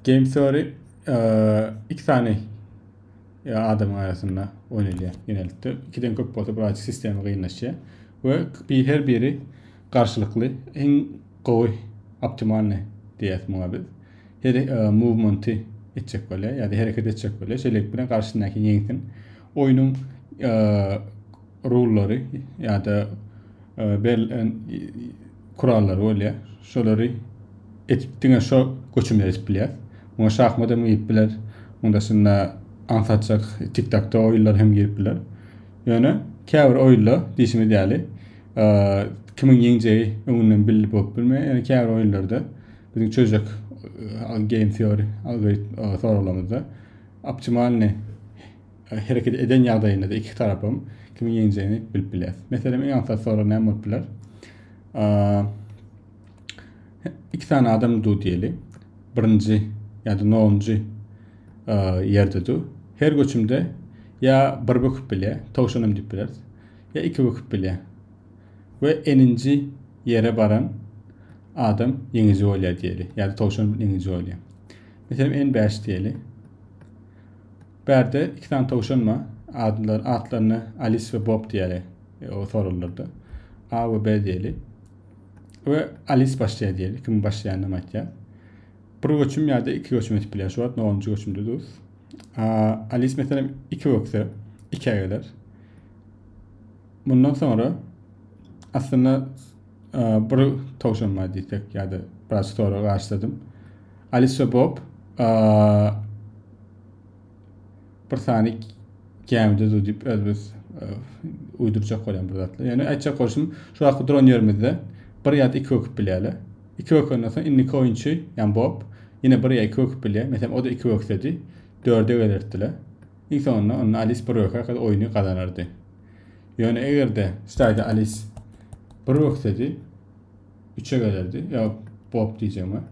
Game Theory iki tane adamın arasında oynayılıyor genellikle. İkiden köp bolsa birazcık sistemi kıyınlaşıyor. Ve her biri karşılıklı en gowy optimal ne diyet muhabbet. Her movement'i etcek böyle ya da hareket etcek böyle şeyler bilen karşısındaki yengtin oyunun rule'ları ya da kuralları öyle şoları ettiğine şu koçumlar etbiler. Ona şahmada mı etbiler? Ondasında anlatacak TikTok'ta oyunlar hem giripbiler. Yani kâvr oyunla dişimi değerli. Kimin yeneceği önünden bilip olup bilme. Yani kâvr oyunlarda bizim çözecek game theory algoritm sorularımızda optimal ne hareket eden yağdayında da iki tarafım kimin yeneceğini bilip bilir. Mesela en anlatacak soru ne yapılar? İki tane adam du diyelim. Birinci ya da nonuncu yerde du. Her göçümde ya bir bakıp bile, tavşanım deyip bilir. Ya iki bakıp bile. Ve eninci yere baran adam yenici oluyor diyelim. Ya da tavşanım yenici oluyor. Mesela en baş diyelim. Berde iki tane tavşan var. Adlarını Alice ve Bob diyelim. O sorulurdu. A ve B diyelim. Ve Alice başlaya diyelim. Kim başlayan ne ya? Bir göçüm ya da iki göçüm etip bile. Şu an 10. göçümde dur. Alice mesela iki vakti, iki aylar. Bundan sonra aslında bir tavşan var diyecek ya da biraz sonra karşıladım. Alice ve Bob bir tane gemide dudip özümüz uyduracak olan bir zatla. Yani açacak oluşum şu an drone yerimizde bir ya da iki vakit bileyle. İki vakitten sonra indiki oyuncu yani Bob yine bir ya iki vakit bile. Mesela o da iki vakit dedi. 4'e gelirdiler. İlk sonunda onun Alice bir vakit kadar oyunu kazanırdı. Yani eğer de işte Alice bir vakit dedi 3'e gelirdi. Ya Bob diyeceğim ben.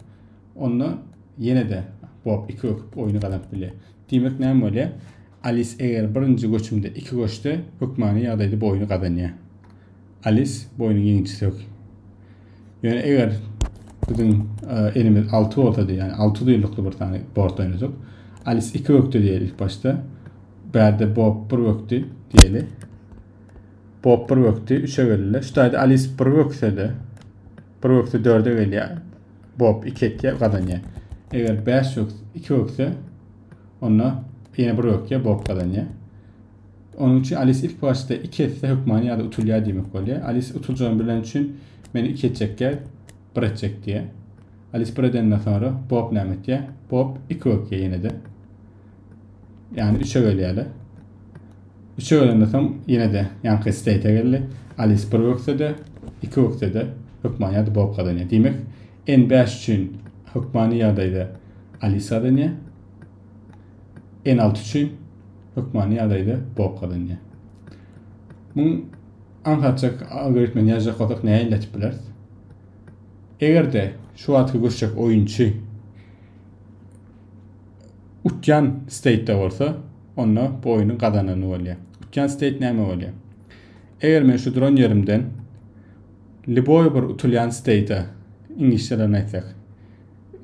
Onunla yine de Bob iki vakit oyunu kazanabilir. Demek ne böyle? Alice eğer birinci göçümde iki göçte hükmani yağdaydı bu oyunu kazanıyor. Alice bu oyunun yenincisi yok. Yani eğer bizim elimiz 6 olsaydı yani 6 yıllıklı bir tane board oynadık. Alice 2 vakti diyelim ilk başta. Berde Bob 1 vakti diyelim. Bob 1 vakti 3'e gelirler. Şurada Alice 1 vakti de 1 vakti 4'e geliyor. Bob 2 etkiye kazanıyor. Eğer 5 vakti 2 vakti onunla yine 1 vakti Bob kazanıyor. Onun için Alice ilk başta 2 etse hükmani ya da utulya demek oluyor. Alice utulacağını bilen için beni 2 edecekken 1 edecek diye. Alice 1 edenden sonra Bob ne diye. Bob 2 vakti yine de. Yani 3'e geliyor. 3'e gelenden sonra yine de yankı state'e geldi. Alice 1 vakti de 2 vakti de hükmani ya da Bob kazanıyor. Demek en 5 için hükmani ya da Alice kazanıyor. En 6 için hükmani adayda Bob kazanıyor. Bunun anlatacak algoritmanı yazacak olsak neye iletip bilir? Eğer de şu atkı koşacak oyuncu utyan state'de olsa onunla bu oyunun kazananı oluyor. Utyan state ne oluyor? Eğer ben şu drone yerimden liboy bir utulyan state'e İngilizce'den aytsak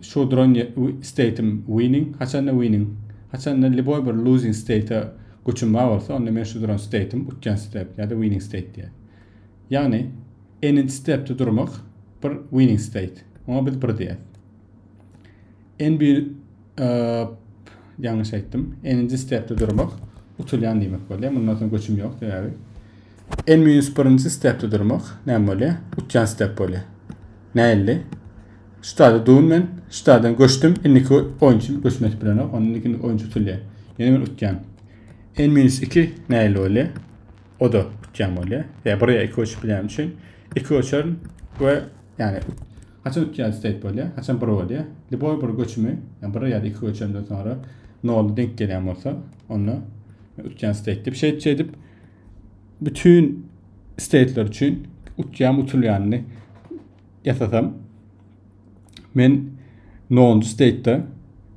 şu drone state'im winning, haçan da winning. Haçan da liboy bir losing state'e koçunma olsa onunla ben şu drone state'im utyan state ya da winning state diye. Yani enin step'te durmak bir winning state. Ona biz bir diye. En bir yanlış aytdım. Eninci step'te durmak utulyan demek oluyor. Bundan sonra koçum yok. Yani. En mühim birinci step'te durmak ne oluyor? Utyan step oluyor. Ne elli? Şurada doğum ben, şuradan koştum, indiki oyuncu koşmak bilene, onun indiki oyuncu utulya. Yani ben utyan. En minus 2 neyle oluyor? O da utyan oluyor. Yani buraya 2 uç bilem için 2 uçarın ve yani haçan utyan state oluyor, haçan bura oluyor. Liboy bir koçumu, yani buraya da 2 uçarından sonra ne oldu denk gelen olsa onu utyan state deyip şey edip bütün state'ler için utyan utulyanını yasasam men non state'da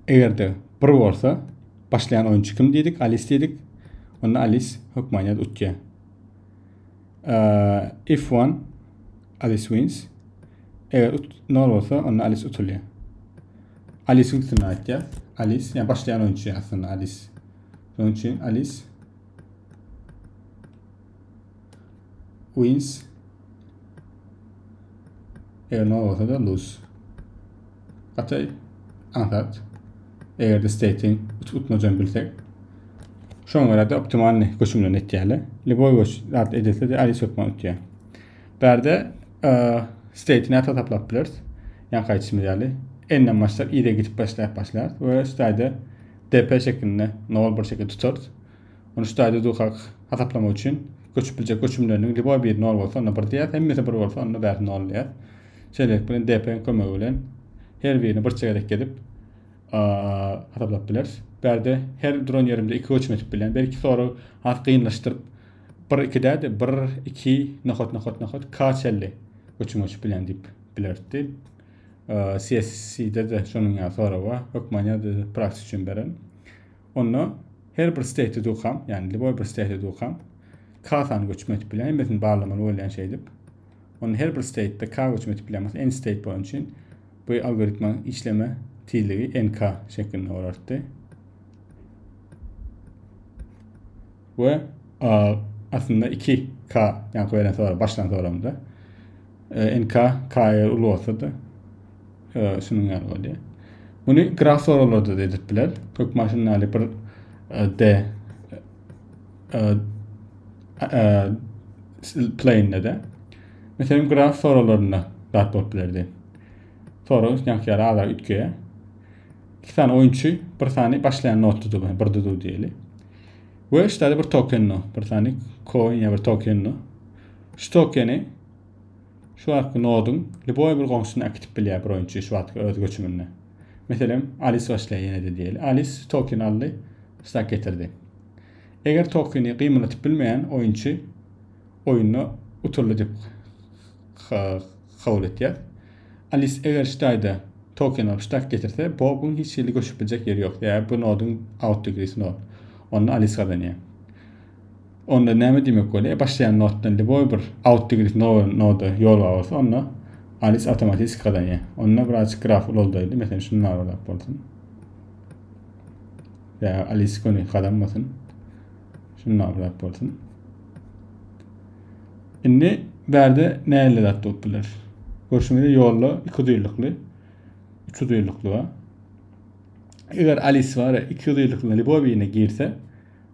eğer de bir varsa başlayan oyuncu kim dedik? Alice dedik. Onun Alice hükmaniyat utya. If one Alice wins. Eğer non varsa onun Alice utulya. Alice'in üstüne ait ya. Alice yani başlayan oyuncu aslında Alice. Onun için Alice wins. Eğer ne olursa da lose. Hatta anlat. Eğer de state'in utmacan bilsek. Şu an göre de optimal koşumlarını etkiyle. Liboy koş artık edilse de Alice yokman ütüye. Berde state'ini ata taplapılırız. Yan kayıtışımı yani. Enden başlar. İyi de gidip başlar. Ve stayda DP şeklinde normal bir şekilde tutarız. Onu stayda duqaq hataplama için koşup bilecek koşumlarının liboy bir normal olsa onu bir diyat. Hem mesela bir olsa onu bir normal diyat. Şeyler bunu DP'nin kömögüyle her birini bir çekerek gedip hataplapılırız. Berde her drone yerimde 2 koçum etip bilen. Belki sonra hat kıyınlaştırıp 1-2'de de 1-2 nakot kaçelli koçum bilen deyip bilirdi. CSC'de de şunun ya sonra var. Hükmanya da praktik için beren. Onu her bir state'de duqam, yani liboy bir state'de duqam. K'tan koçum etip bilen. Metin bağlamalı olayan şey deyip. Onun her bir state'de K koçum etip bilen. En state boyun için bu algoritma işleme tiyliği NK şeklinde orarttı. Ve aslında 2K yani koyulan sonra baştan sonramda NK K'ya ulu olsa da şunun yani oluyor. Bunu graf sorularda da edittiler. Kök maşinlerle bir D plane'de de. Mesela graf sorularına dağıtıp bilirdi. Soru yankıları ağlar ütköye. 2 tane oyuncu bir tane başlayan not tutup bir dudu diyeli. Ve işte bir token'no, bir tane coin ya bir token'no. Şu token'i şu hakkı nodun liboy bir qonşusunu aktif bilýär bir oyuncu şu hakkı öz göçümünde. Mesela Alice başlayan yine de diyelim. Alice token aldı, stack getirdi. Eğer token'i qiymalatip bilmeyen oyuncu oyunu uturlu dip kabul etýär. Alice eğer ştayda token alıp stack getirse, bunun hiç şeyli göçüp bilecek yeri yok. Yani bu nodun out degree'si node. Onu Alice kazanıyor. Onda näme demek bolýar? Başlayan notdan liboy bir out degree node yol alsa, onu Alice otomatik kazanıyor. Onunla biraz graf oldu. Mesela şunlar olap bolsun. Ya Alice konu kazanmasın. Şunlar olap bolsun. Indi berde näle dat toplar? Görüşmede yollu, 2 duyuluklu, 3 duyuluklu var. Eğer Alice var, 2 duyuluklu liboy birine girse,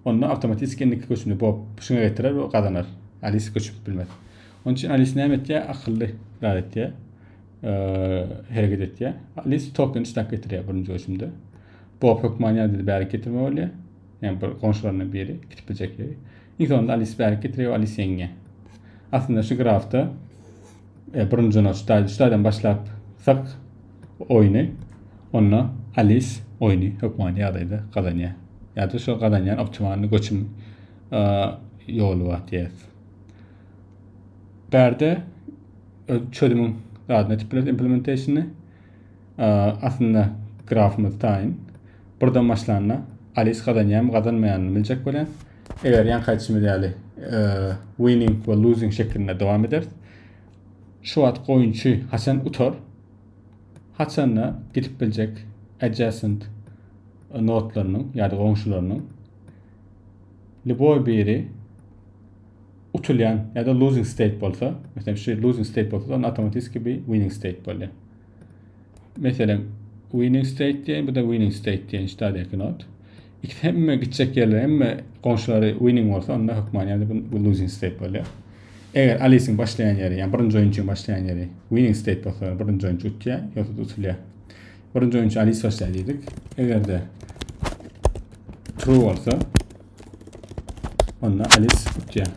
onunla otomatik iskenlik koşumunu bu şuna getirir ve kazanır. Alice koşup bilmez. Onun için Alice ne ettiye? Akıllı ettiye. Hareket ettiye. Alice token stack getiriyor birinci koşumda. Bu hükmanya dedi bir hareket getirme oluyor. Yani komşularına bir yeri, gidip bilecek yeri. İlk sonunda Alice bir hareket getiriyor, Alice yenge. Aslında şu grafta birinci notdan başlayıp sak oyunu, onunla Alice oyunu hükmanya adaydı kazanıyor. Ya da şu kazanyan optimalini göçüm yolu var diye. Berde çözümün adına tipler implementation'ı aslında grafımız tayin. Buradan başlanma Alice kazanyan kazanmayanını bilecek bilen. Eğer yan kayıtışımı değerli winning ve losing şeklinde devam eder. Şu at oyuncu Hasan utar. Hasan'la gidip bilecek adjacent notlarının ya da komşularının liboy biri utulayan ya da losing state bolsa, mesela şu losing state bolsa, onun otomatik gibi winning state bolýar. Mesela winning state diye, bu da winning state diye işte not. İki hemme gidecek yerler, hemme komşuları winning olsa, onda hükman yani bu losing state bolýar. Eğer Alice'in başlayan yeri, yani birinci oyuncunun başlayan yeri winning state bolsa, birinci oyuncu utýar, yoksa da utulýar. Birinci oyuncu Alice başlayacak. Eğer de true olsa, onunla Alice utýar.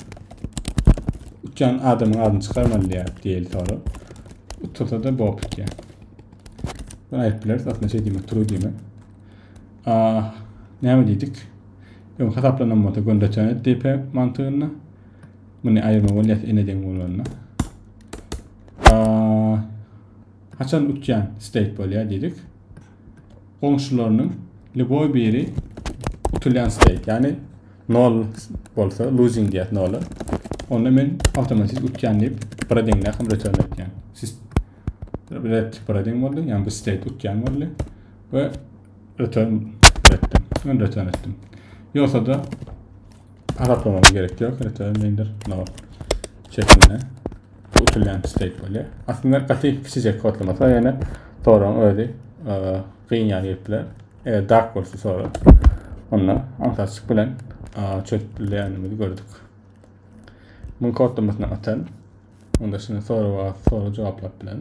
Utýan adamın adını çıkarmalıya diyelim sonra. Utulsa da Bob utýar. Bunu ayıp biliriz. Aslında şey demek, true demek. Näme diýdik? Ýa-da hesaplanmada gönderýän DP mantygyna bunu ayırma bolýar eneden bolanna. Haçan utýan state bolýar diýdik. Komşularının liboy biri utulýan state, yani null bolsa losing diýär null. Onda men otomatik utýan diýip bir deňle hem return etýän. Siz bir parading boldy, yani bu state utýan boldy. ve return ettim. Ben return ettim. Yoksa da araplamama gerek yok. Return neydir? No. Şeklinde. Bu usulen state böyle. Aslında katı küçücek kodlamasa yani sonra öyle kıyın yani yapılar. Eğer dark olsa sonra onunla antarçık bilen çöpleyenimizi gördük. Bunun kodlamasını atan. Onda şimdi soru var, soru cevaplar bilen.